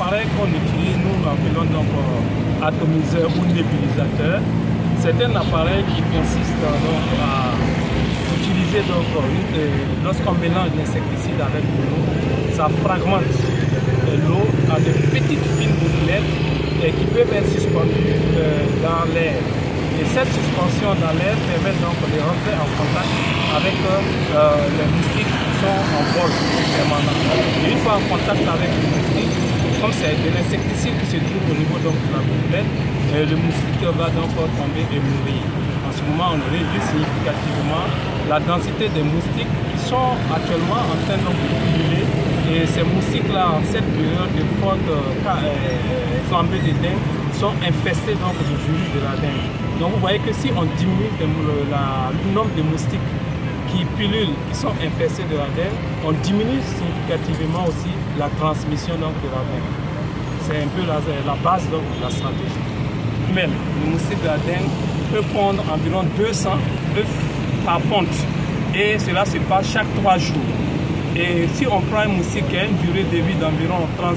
l'appareil qu'on utilise, nous l'appelons donc atomiseur ou nébulisateur. C'est un appareil qui consiste donc à utiliser lorsqu'on mélange l'insecticide avec de l'eau, ça fragmente l'eau à de petites fines gouttelettes qui peuvent être suspendues dans l'air. Et cette suspension dans l'air permet donc de rentrer en contact avec les moustiques qui sont en vol permanent. Et une fois en contact avec les moustiques, comme c'est de l'insecticide qui se trouve au niveau donc, de la gouttelette, le moustique va donc tomber et mourir. En ce moment, on réduit significativement la densité des moustiques qui sont actuellement en train de puller. Et ces moustiques-là, en cette période de forte flambée de dengue, sont infestés donc du virus de la dengue. Donc vous voyez que si on diminue le nombre de moustiques qui pullulent, qui sont infestés de la dengue, on diminue significativement aussi la transmission donc, de la dengue. C'est un peu la base donc, de la stratégie. Même le moustique de la dengue peut pondre environ 200 œufs par ponte et cela se passe chaque 3 jours. Et si on prend un moustique qui a une durée de vie d'environ 30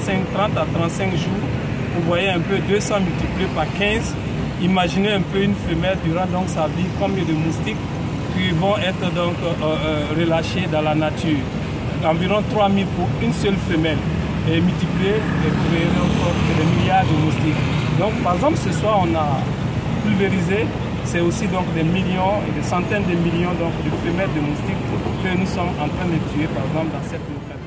à 35 jours, vous voyez un peu 200 multiplié par 15, imaginez un peu une femelle durant donc sa vie, combien de moustiques qui vont être donc relâchés dans la nature. Environ 3000 pour une seule femelle et multiplié pour encore des milliards de moustiques. Donc par exemple ce soir on a pulvérisé, c'est aussi donc des millions et des centaines de millions donc, de femelles de moustiques que nous sommes en train de tuer par exemple dans cette localité.